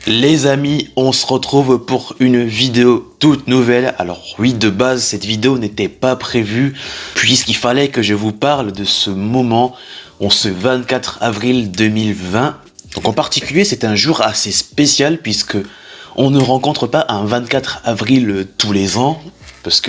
Les amis, on se retrouve pour une vidéo toute nouvelle. Alors oui, de base, cette vidéo n'était pas prévue puisqu'il fallait que je vous parle de ce moment, ce 24 avril 2020. Donc en particulier, c'est un jour assez spécial puisque on ne rencontre pas un 24 avril tous les ans.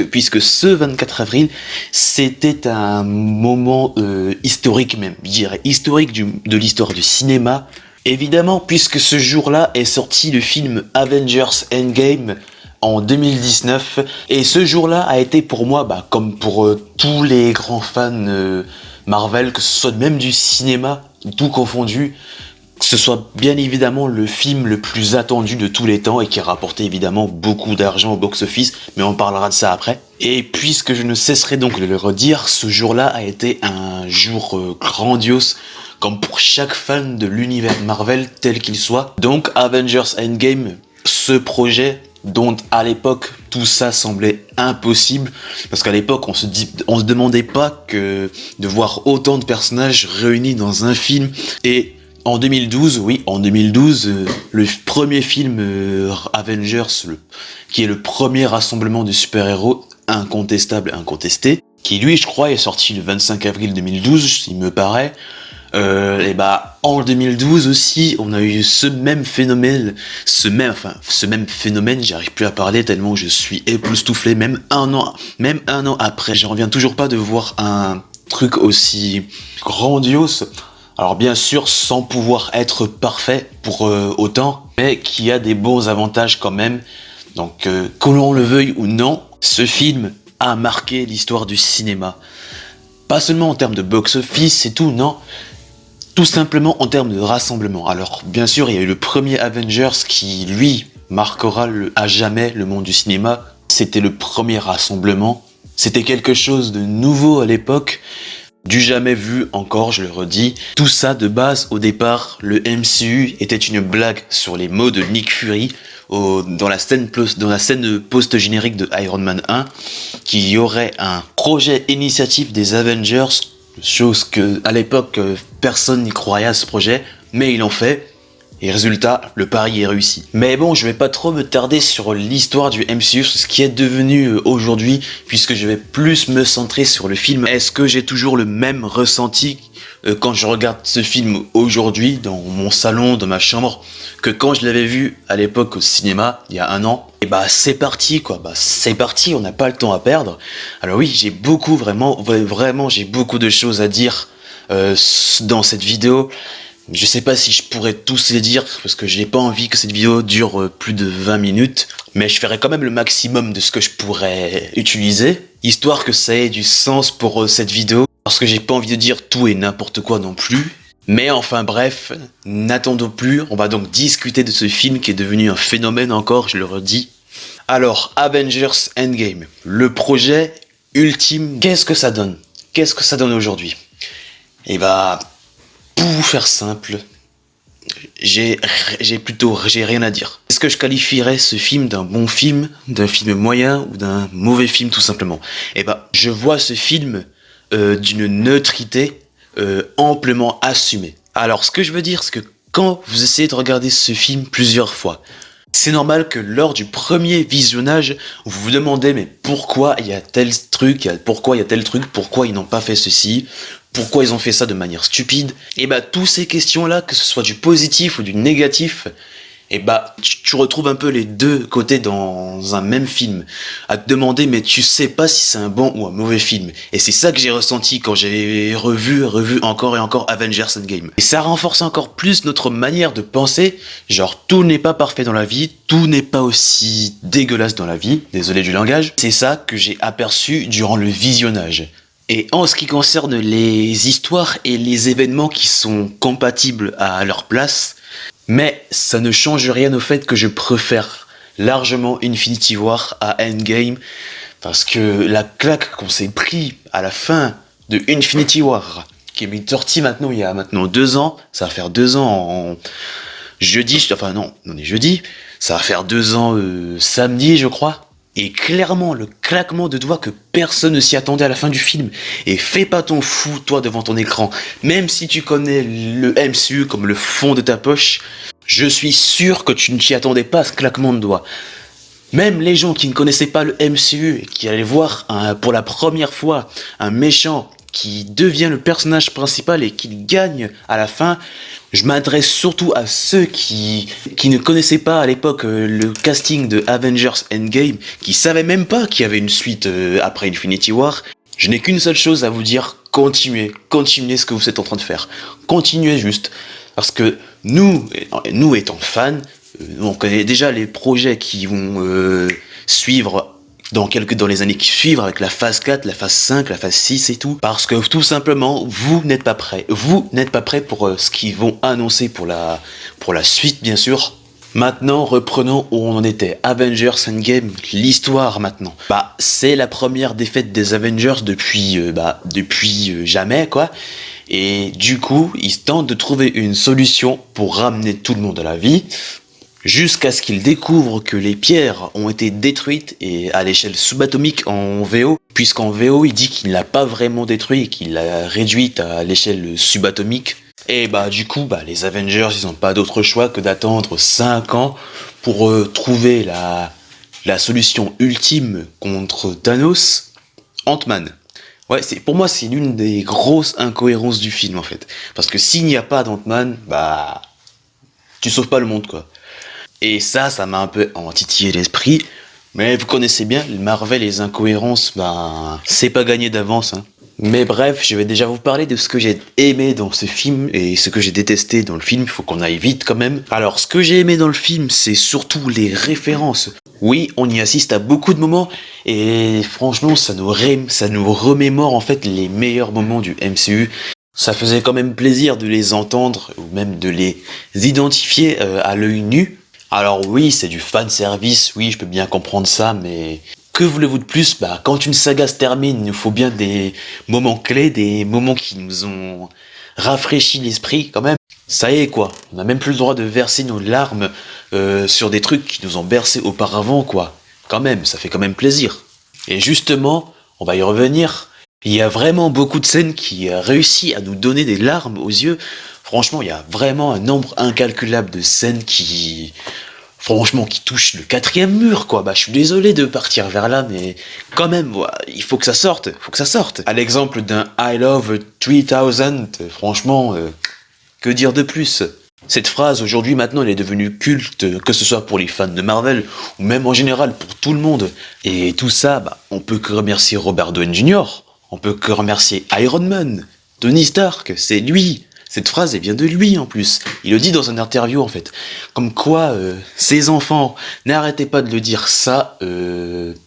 Puisque ce 24 avril, c'était un moment historique même, je dirais historique de l'histoire du cinéma. Évidemment, puisque ce jour-là est sorti le film Avengers Endgame en 2019, et ce jour-là a été pour moi, comme pour tous les grands fans Marvel, que ce soit même du cinéma, tout confondu, que ce soit bien évidemment le film le plus attendu de tous les temps et qui a rapporté évidemment beaucoup d'argent au box-office, mais on parlera de ça après. Et puisque je ne cesserai donc de le redire, ce jour-là a été un jour grandiose, comme pour chaque fan de l'univers Marvel tel qu'il soit. Donc Avengers Endgame, ce projet dont à l'époque tout ça semblait impossible, parce qu'à l'époque on se demandait pas que de voir autant de personnages réunis dans un film. Et en 2012, le premier film Avengers, qui est le premier rassemblement de super-héros incontestable, incontesté, qui lui, je crois, est sorti le 25 avril 2012, il me paraît. En 2012 aussi, on a eu ce même phénomène, j'arrive plus à parler tellement je suis époustouflé, même un an après, j'en reviens toujours pas de voir un truc aussi grandiose. Alors bien sûr, sans pouvoir être parfait pour autant, mais qui a des bons avantages quand même. Donc que l'on le veuille ou non, ce film a marqué l'histoire du cinéma. Pas seulement en termes de box-office, c'est tout, non. Tout simplement en termes de rassemblement. Alors bien sûr, il y a eu le premier Avengers qui, lui, marquera à jamais le monde du cinéma. C'était le premier rassemblement. C'était quelque chose de nouveau à l'époque. Du jamais vu encore, je le redis. Tout ça de base, au départ, le MCU était une blague sur les mots de Nick Fury dans la scène post-générique de Iron Man 1, qu'il y aurait un projet initiative des Avengers, chose que à l'époque personne n'y croyait à ce projet, mais ils l'ont fait. Et résultat, le pari est réussi. Mais bon, je vais pas trop me tarder sur l'histoire du MCU, sur ce qui est devenu aujourd'hui, puisque je vais plus me centrer sur le film. Est-ce que j'ai toujours le même ressenti quand je regarde ce film aujourd'hui, dans mon salon, dans ma chambre, que quand je l'avais vu à l'époque au cinéma, il y a un an? Et c'est parti quoi, c'est parti, on n'a pas le temps à perdre. Alors oui, j'ai vraiment j'ai beaucoup de choses à dire dans cette vidéo. Je sais pas si je pourrais tous les dire, parce que j'ai pas envie que cette vidéo dure plus de 20 minutes, mais je ferai quand même le maximum de ce que je pourrais utiliser, histoire que ça ait du sens pour cette vidéo, parce que j'ai pas envie de dire tout et n'importe quoi non plus. Mais enfin bref, n'attendons plus, on va donc discuter de ce film qui est devenu un phénomène encore, je le redis. Alors, Avengers Endgame, le projet ultime, qu'est-ce que ça donne? Qu'est-ce que ça donne aujourd'hui? Pour vous faire simple, j'ai rien à dire. Est-ce que je qualifierais ce film d'un bon film, d'un film moyen ou d'un mauvais film tout simplement? Je vois ce film d'une neutralité amplement assumée. Alors ce que je veux dire, c'est que quand vous essayez de regarder ce film plusieurs fois, c'est normal que lors du premier visionnage, vous vous demandez mais pourquoi il y a tel truc, pourquoi ils n'ont pas fait ceci, pourquoi ils ont fait ça de manière stupide. Toutes ces questions-là, que ce soit du positif ou du négatif, tu retrouves un peu les deux côtés dans un même film, à te demander mais tu sais pas si c'est un bon ou un mauvais film. Et c'est ça que j'ai ressenti quand j'ai revu encore et encore Avengers Endgame. Et ça renforce encore plus notre manière de penser, genre tout n'est pas parfait dans la vie, tout n'est pas aussi dégueulasse dans la vie, désolé du langage. C'est ça que j'ai aperçu durant le visionnage. Et en ce qui concerne les histoires et les événements qui sont compatibles à leur place, mais ça ne change rien au fait que je préfère largement Infinity War à Endgame, parce que la claque qu'on s'est pris à la fin de Infinity War, qui est sorti maintenant il y a maintenant 2 ans, ça va faire 2 ans en jeudi, ça va faire 2 ans samedi je crois. Et clairement, le claquement de doigts que personne ne s'y attendait à la fin du film. Et fais pas ton fou, toi, devant ton écran. Même si tu connais le MCU comme le fond de ta poche, Je suis sûr que tu ne t'y attendais pas à ce claquement de doigts. Même les gens qui ne connaissaient pas le MCU et qui allaient voir pour la première fois un méchant qui devient le personnage principal et qui gagne à la fin, je m'adresse surtout à ceux qui ne connaissaient pas à l'époque le casting de Avengers Endgame, qui savaient même pas qu'il y avait une suite après Infinity War. Je n'ai qu'une seule chose à vous dire, continuez ce que vous êtes en train de faire. Continuez juste. Parce que nous étant fans, on connaît déjà les projets qui vont suivre dans les années qui suivent, avec la phase 4, la phase 5, la phase 6 et tout, parce que tout simplement, vous n'êtes pas prêts. Vous n'êtes pas prêts pour ce qu'ils vont annoncer pour la suite, bien sûr. Maintenant, reprenons où on en était. Avengers Endgame, l'histoire maintenant. C'est la première défaite des Avengers depuis jamais, quoi. Et du coup, ils tentent de trouver une solution pour ramener tout le monde à la vie, jusqu'à ce qu'ils découvrent que les pierres ont été détruites et à l'échelle subatomique en VO, puisqu'en VO, il dit qu'il ne l'a pas vraiment détruit et qu'il l'a réduite à l'échelle subatomique. Et du coup, les Avengers, ils n'ont pas d'autre choix que d'attendre 5 ans pour trouver la solution ultime contre Thanos, Ant-Man. Ouais, pour moi, c'est l'une des grosses incohérences du film, en fait. Parce que s'il n'y a pas d'Ant-Man, tu sauves pas le monde, quoi. Et ça m'a un peu titillé l'esprit. Mais vous connaissez bien, Marvel et les incohérences, c'est pas gagné d'avance, hein. Mais bref, je vais déjà vous parler de ce que j'ai aimé dans ce film et ce que j'ai détesté dans le film, il faut qu'on aille vite quand même. Alors, ce que j'ai aimé dans le film, c'est surtout les références. Oui, on y assiste à beaucoup de moments, et franchement, ça nous remémore en fait les meilleurs moments du MCU. Ça faisait quand même plaisir de les entendre, ou même de les identifier à l'œil nu. Alors oui, c'est du fanservice, oui, je peux bien comprendre ça, mais que voulez-vous de plus? Quand une saga se termine, il nous faut bien des moments clés, des moments qui nous ont rafraîchi l'esprit quand même. Ça y est quoi, on n'a même plus le droit de verser nos larmes sur des trucs qui nous ont bercé auparavant quoi. Quand même, ça fait quand même plaisir. Et justement, on va y revenir, il y a vraiment beaucoup de scènes qui réussissent à nous donner des larmes aux yeux. Franchement, il y a vraiment un nombre incalculable de scènes qui touchent le 4e mur, quoi. Je suis désolé de partir vers là, mais quand même, il faut que ça sorte, À l'exemple d'un I Love 3000, franchement, que dire de plus? Cette phrase, aujourd'hui, maintenant, elle est devenue culte, que ce soit pour les fans de Marvel, ou même en général pour tout le monde. Et tout ça, on peut que remercier Robert Downey Jr., on peut que remercier Iron Man, Tony Stark, c'est lui. Cette phrase, elle vient de lui en plus. Il le dit dans une interview en fait. Comme quoi, ses enfants n'arrêtaient pas de le dire ça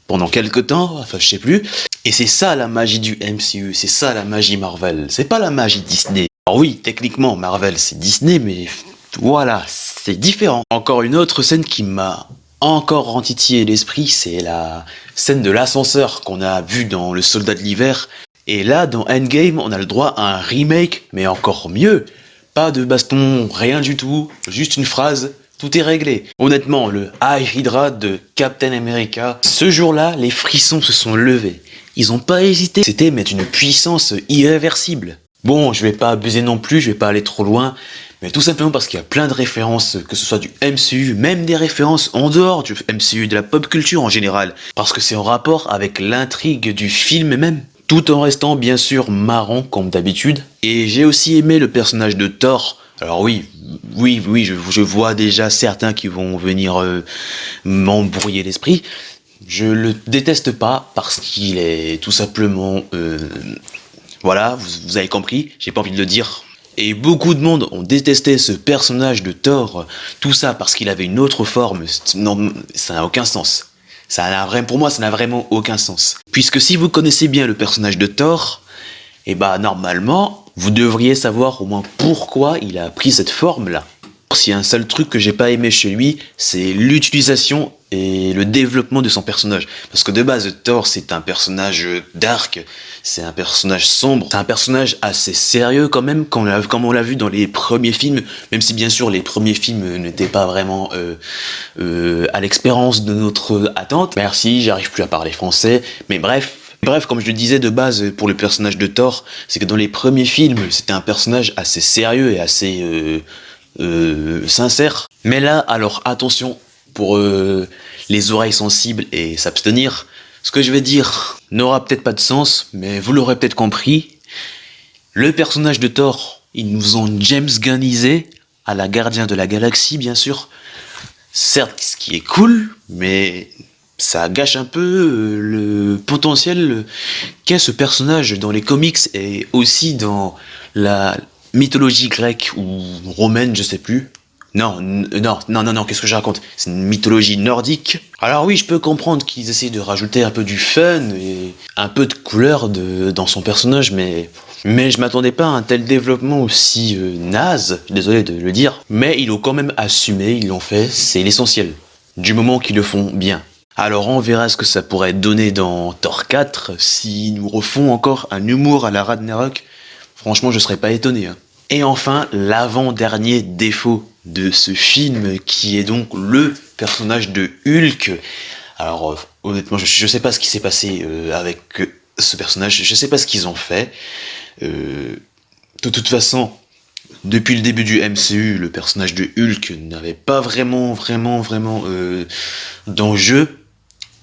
pendant quelque temps, enfin je sais plus. Et c'est ça la magie du MCU, c'est ça la magie Marvel. C'est pas la magie Disney. Alors oui, techniquement Marvel c'est Disney, mais voilà, c'est différent. Encore une autre scène qui m'a encore rentitillé l'esprit, c'est la scène de l'ascenseur qu'on a vue dans Le Soldat de l'Hiver. Et là, dans Endgame, on a le droit à un remake, mais encore mieux. Pas de baston, rien du tout, juste une phrase, tout est réglé. Honnêtement, le High Hydra de Captain America, ce jour-là, les frissons se sont levés. Ils ont pas hésité, c'était mais d'une puissance irréversible. Bon, je vais pas abuser non plus, je vais pas aller trop loin, mais tout simplement parce qu'il y a plein de références, que ce soit du MCU, même des références en dehors du MCU, de la pop culture en général, parce que c'est en rapport avec l'intrigue du film même. Tout en restant bien sûr marrant comme d'habitude. Et j'ai aussi aimé le personnage de Thor. Alors oui, je vois déjà certains qui vont venir m'embrouiller l'esprit. Je le déteste pas parce qu'il est tout simplement... voilà, vous avez compris, j'ai pas envie de le dire. Et beaucoup de monde ont détesté ce personnage de Thor, tout ça parce qu'il avait une autre forme. Non, ça n'a aucun sens. Pour moi, ça n'a vraiment aucun sens. Puisque si vous connaissez bien le personnage de Thor, normalement, vous devriez savoir au moins pourquoi il a pris cette forme-là. S'il y a un seul truc que j'ai pas aimé chez lui, c'est l'utilisation et le développement de son personnage. Parce que de base, Thor, c'est un personnage dark, c'est un personnage sombre, c'est un personnage assez sérieux quand même, comme on l'a vu dans les premiers films, même si bien sûr les premiers films n'étaient pas vraiment à l'expérience de notre attente. Merci, j'arrive plus à parler français, mais bref, comme je le disais de base pour le personnage de Thor, c'est que dans les premiers films, c'était un personnage assez sérieux et assez... sincère. Mais là, alors attention pour les oreilles sensibles et s'abstenir. Ce que je vais dire n'aura peut-être pas de sens, mais vous l'aurez peut-être compris. Le personnage de Thor, ils nous ont James Gunnisé à la Gardien de la Galaxie, bien sûr. Certes, ce qui est cool, mais ça gâche un peu le potentiel qu'est ce personnage dans les comics et aussi dans la mythologie grecque ou romaine, je sais plus. Non, qu'est-ce que je raconte? C'est une mythologie nordique. Alors oui, je peux comprendre qu'ils essayent de rajouter un peu du fun et un peu de couleur dans son personnage, mais je m'attendais pas à un tel développement aussi naze, désolé de le dire, mais ils l'ont quand même assumé, ils l'ont fait, c'est l'essentiel, du moment qu'ils le font bien. Alors on verra ce que ça pourrait donner dans Thor 4, s'ils nous refont encore un humour à la Ragnarok, franchement je serais pas étonné. Hein. Et enfin, l'avant-dernier défaut de ce film, qui est donc le personnage de Hulk. Alors honnêtement, je sais pas ce qui s'est passé avec ce personnage, je sais pas ce qu'ils ont fait. De toute façon, depuis le début du MCU, le personnage de Hulk n'avait pas vraiment d'enjeu,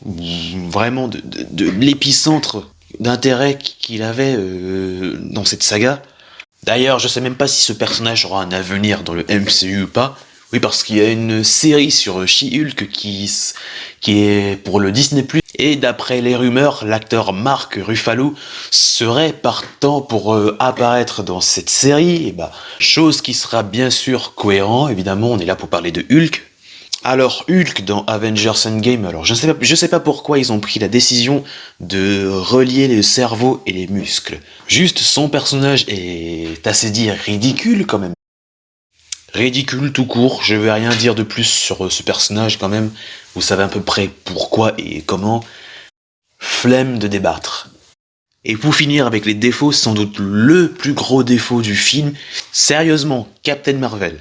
vraiment de l'épicentre d'intérêt qu'il avait dans cette saga. D'ailleurs, je sais même pas si ce personnage aura un avenir dans le MCU ou pas. Oui, parce qu'il y a une série sur She-Hulk qui est pour le Disney+. Et d'après les rumeurs, l'acteur Mark Ruffalo serait partant pour apparaître dans cette série. Et bah, chose qui sera bien sûr cohérent, évidemment, on est là pour parler de Hulk. Alors Hulk dans Avengers Endgame, alors je sais pas pourquoi ils ont pris la décision de relier les cerveaux et les muscles. Juste son personnage est assez dit ridicule quand même. Ridicule tout court, je vais rien dire de plus sur ce personnage quand même, vous savez à peu près pourquoi et comment. Flemme de débattre. Et pour finir avec les défauts, sans doute le plus gros défaut du film, sérieusement, Captain Marvel.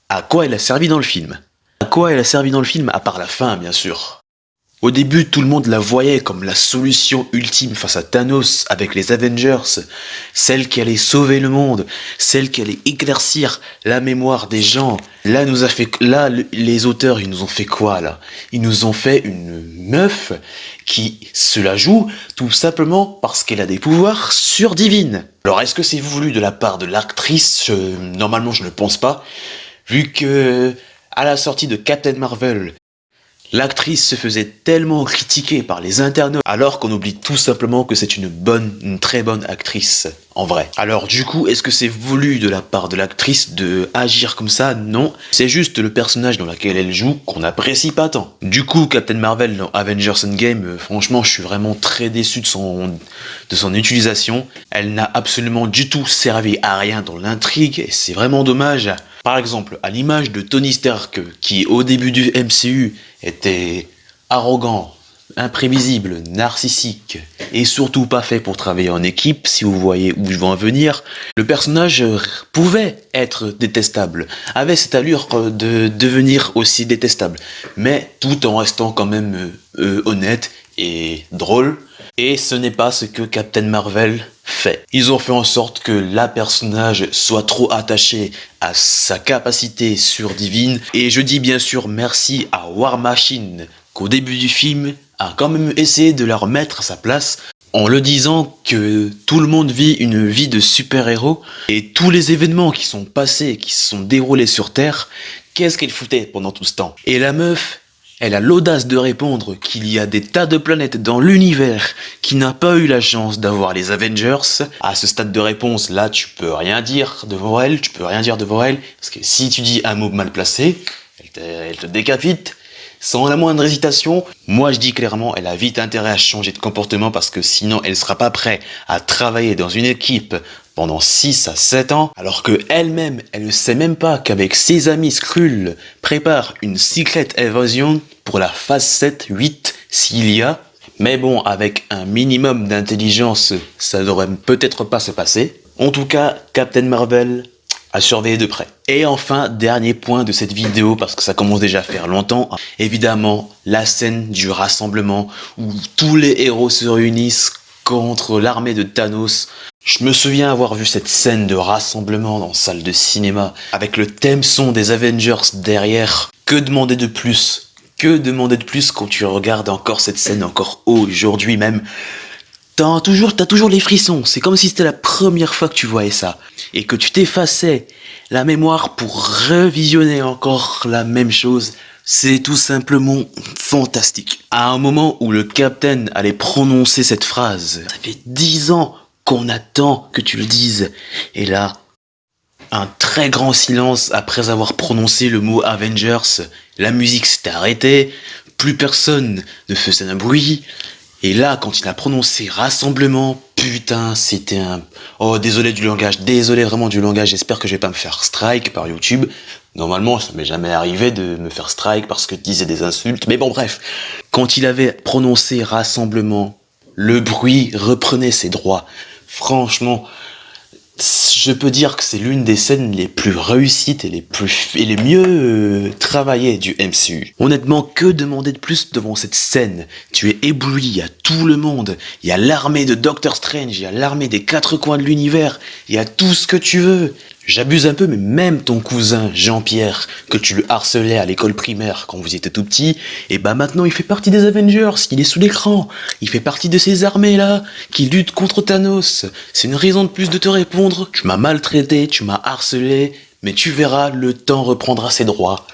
À quoi elle a servi dans le film ? À quoi elle a servi dans le film, à part la fin, bien sûr. Au début, tout le monde la voyait comme la solution ultime face à Thanos avec les Avengers, celle qui allait sauver le monde, celle qui allait éclaircir la mémoire des gens. Là, les auteurs, ils nous ont fait quoi, là? Ils nous ont fait une meuf qui se la joue tout simplement parce qu'elle a des pouvoirs surdivines. Alors, est-ce que c'est voulu de la part de l'actrice? Normalement, je ne pense pas, vu que à la sortie de Captain Marvel, l'actrice se faisait tellement critiquer par les internautes, alors qu'on oublie tout simplement que c'est une très bonne actrice, en vrai. Alors du coup, est-ce que c'est voulu de la part de l'actrice de agir comme ça? Non. C'est juste le personnage dans lequel elle joue qu'on n'apprécie pas tant. Du coup, Captain Marvel dans Avengers Endgame, franchement, je suis vraiment très déçu de son utilisation. Elle n'a absolument du tout servi à rien dans l'intrigue, et c'est vraiment dommage. Par exemple, à l'image de Tony Stark, qui au début du MCU était arrogant, imprévisible, narcissique, et surtout pas fait pour travailler en équipe, si vous voyez où je veux en venir, le personnage pouvait être détestable, avait cette allure de devenir aussi détestable, mais tout en restant quand même honnête et drôle, et ce n'est pas ce que Captain Marvel fait. Ils ont fait en sorte que la personnage soit trop attachée à sa capacité surdivine, et je dis bien sûr merci à War Machine, qu'au début du film a quand même essayé de la remettre à sa place, en le disant que tout le monde vit une vie de super-héros, et tous les événements qui sont passés, qui se sont déroulés sur Terre, qu'est-ce qu'elle foutait pendant tout ce temps? Et la meuf, elle a l'audace de répondre qu'il y a des tas de planètes dans l'univers qui n'a pas eu la chance d'avoir les Avengers. À ce stade de réponse, là, tu peux rien dire devant elle, parce que si tu dis un mot mal placé, elle te décapite. Sans la moindre hésitation, moi je dis clairement, elle a vite intérêt à changer de comportement parce que sinon elle sera pas prête à travailler dans une équipe pendant 6 à 7 ans, alors que elle-même, elle ne sait même pas qu'avec ses amis Skrull prépare une Secret Invasion pour la phase 7, 8, s'il y a. Mais bon, avec un minimum d'intelligence, ça devrait peut-être pas se passer. En tout cas, Captain Marvel, à surveiller de près. Et enfin, dernier point de cette vidéo, parce que ça commence déjà à faire longtemps, évidemment, la scène du rassemblement où tous les héros se réunissent contre l'armée de Thanos. Je me souviens avoir vu cette scène de rassemblement dans salle de cinéma, avec le thème son des Avengers derrière. Que demander de plus? Que demander de plus quand tu regardes encore cette scène, encore aujourd'hui même? T'as toujours les frissons, c'est comme si c'était la première fois que tu voyais ça, et que tu t'effaçais la mémoire pour revisionner encore la même chose. C'est tout simplement fantastique. À un moment où le Captain allait prononcer cette phrase, ça fait 10 ans qu'on attend que tu le dises, et là, un très grand silence après avoir prononcé le mot Avengers, la musique s'était arrêtée, plus personne ne faisait un bruit, et là, quand il a prononcé rassemblement, putain, c'était un... Oh, désolé du langage, désolé vraiment du langage, j'espère que je vais pas me faire strike par YouTube. Normalement, ça m'est jamais arrivé de me faire strike parce que je disais des insultes, mais bon, bref. Quand il avait prononcé rassemblement, le bruit reprenait ses droits. Franchement, je peux dire que c'est l'une des scènes les plus réussites et les mieux travaillées du MCU. Honnêtement, que demander de plus devant cette scène? Tu es ébloui, il y a tout le monde, il y a l'armée de Doctor Strange, il y a l'armée des quatre coins de l'univers, il y a tout ce que tu veux. J'abuse un peu, mais même ton cousin Jean-Pierre, que tu le harcelais à l'école primaire quand vous étiez tout petit, et bah maintenant il fait partie des Avengers, il est sous l'écran, il fait partie de ces armées-là, qui luttent contre Thanos. C'est une raison de plus de te répondre, tu m'as maltraité, tu m'as harcelé, mais tu verras, le temps reprendra ses droits.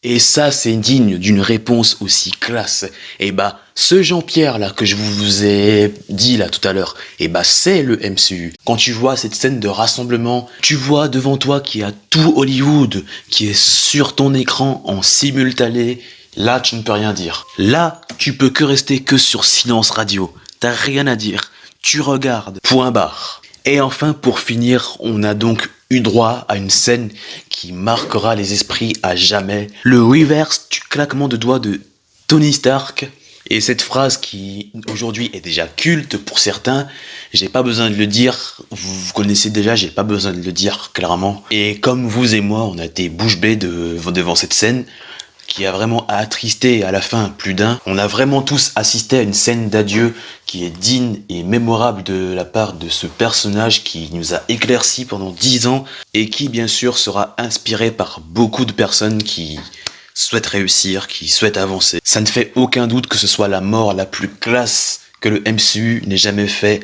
Et ça, c'est digne d'une réponse aussi classe. Et bah, ce Jean-Pierre là que je vous ai dit là tout à l'heure, et bah c'est le MCU. Quand tu vois cette scène de rassemblement, tu vois devant toi qu'il y a tout Hollywood qui est sur ton écran en simultané. Là, tu ne peux rien dire. Là, tu peux que rester que sur silence radio. T'as rien à dire. Tu regardes. Point barre. Et enfin, pour finir, on a donc eu droit à une scène qui marquera les esprits à jamais. Le reverse du claquement de doigts de Tony Stark. Et cette phrase qui, aujourd'hui, est déjà culte pour certains, j'ai pas besoin de le dire, vous connaissez déjà, j'ai pas besoin de le dire, clairement. Et comme vous et moi, on a été bouche bée devant cette scène, qui a vraiment attristé à la fin plus d'un. On a vraiment tous assisté à une scène d'adieu qui est digne et mémorable de la part de ce personnage qui nous a éclairci pendant 10 ans et qui bien sûr sera inspiré par beaucoup de personnes qui souhaitent réussir, qui souhaitent avancer. Ça ne fait aucun doute que ce soit la mort la plus classe que le MCU n'ait jamais fait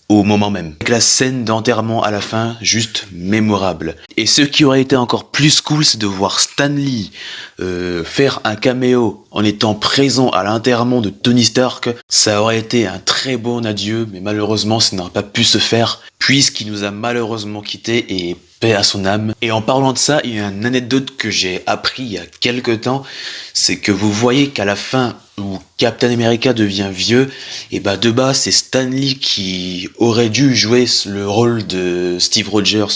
au moment même. Avec la scène d'enterrement à la fin, juste mémorable. Et ce qui aurait été encore plus cool, c'est de voir Stan Lee faire un caméo en étant présent à l'enterrement de Tony Stark. Ça aurait été un très bon adieu, mais malheureusement, ça n'aurait pas pu se faire, puisqu'il nous a malheureusement quittés et paix à son âme. Et en parlant de ça, il y a une anecdote que j'ai appris il y a quelques temps, c'est que vous voyez qu'à la fin où Captain America devient vieux, et bah de base c'est Stan Lee qui aurait dû jouer le rôle de Steve Rogers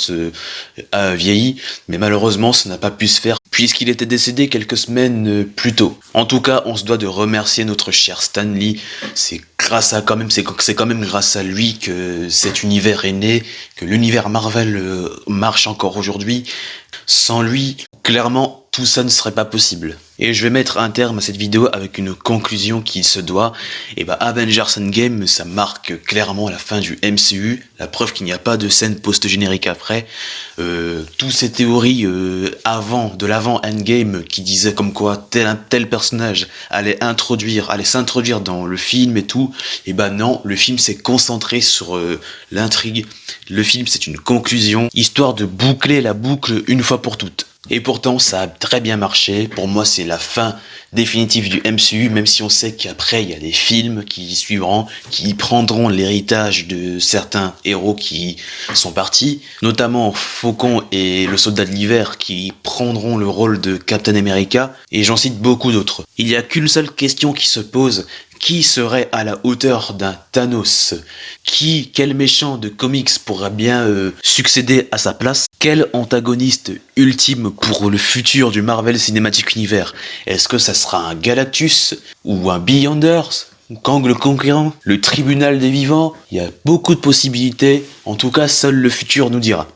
vieilli, mais malheureusement ça n'a pas pu se faire puisqu'il était décédé quelques semaines plus tôt. En tout cas, on se doit de remercier notre cher Stan Lee. C'est quand même grâce à lui que cet univers est né, que l'univers Marvel marche encore aujourd'hui. Sans lui, clairement, tout ça ne serait pas possible. Et je vais mettre un terme à cette vidéo avec une conclusion qui se doit. Et bah Avengers Endgame, ça marque clairement la fin du MCU, la preuve qu'il n'y a pas de scène post-générique après. Toutes ces théories de l'avant Endgame qui disaient comme quoi tel personnage allait s'introduire dans le film et tout, et bah non, le film s'est concentré sur l'intrigue. Le film c'est une conclusion, histoire de boucler la boucle une fois pour toutes. Et pourtant, ça a très bien marché. Pour moi, c'est la fin définitive du MCU, même si on sait qu'après, il y a des films qui suivront, qui prendront l'héritage de certains héros qui sont partis, notamment Faucon et le Soldat de l'Hiver qui prendront le rôle de Captain America, et j'en cite beaucoup d'autres. Il n'y a qu'une seule question qui se pose. Qui serait à la hauteur d'un Thanos? Quel méchant de comics pourrait bien succéder à sa place? Quel antagoniste ultime pour le futur du Marvel Cinematic Universe? Est-ce que ça sera un Galactus ou un Beyonders? Ou Kang le Conquérant? Le Tribunal des Vivants? Il y a beaucoup de possibilités, en tout cas seul le futur nous dira.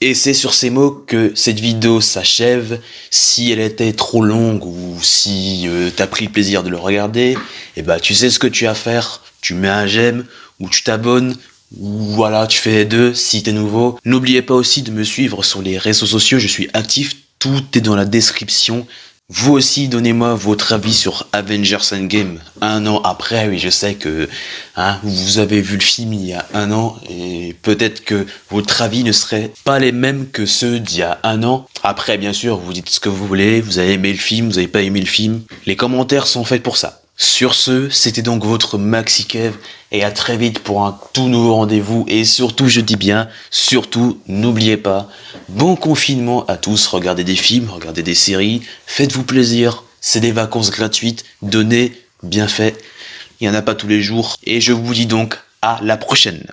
Et c'est sur ces mots que cette vidéo s'achève. Si elle était trop longue ou si t'as pris le plaisir de le regarder, et bah tu sais ce que tu as à faire. Tu mets un j'aime ou tu t'abonnes Voilà, tu fais les deux si t'es nouveau. N'oubliez pas aussi de me suivre sur les réseaux sociaux, je suis actif, tout est dans la description. Vous aussi, donnez-moi votre avis sur Avengers Endgame un an après. Oui, je sais que vous avez vu le film il y a un an et peut-être que votre avis ne serait pas les mêmes que ceux d'il y a un an. Après, bien sûr, vous dites ce que vous voulez, vous avez aimé le film, vous n'avez pas aimé le film. Les commentaires sont faits pour ça. Sur ce, c'était donc votre Maxi Kev et à très vite pour un tout nouveau rendez-vous et surtout, je dis bien, surtout, n'oubliez pas, bon confinement à tous, regardez des films, regardez des séries, faites-vous plaisir, c'est des vacances gratuites, donnez, bien fait, il n'y en a pas tous les jours et je vous dis donc à la prochaine.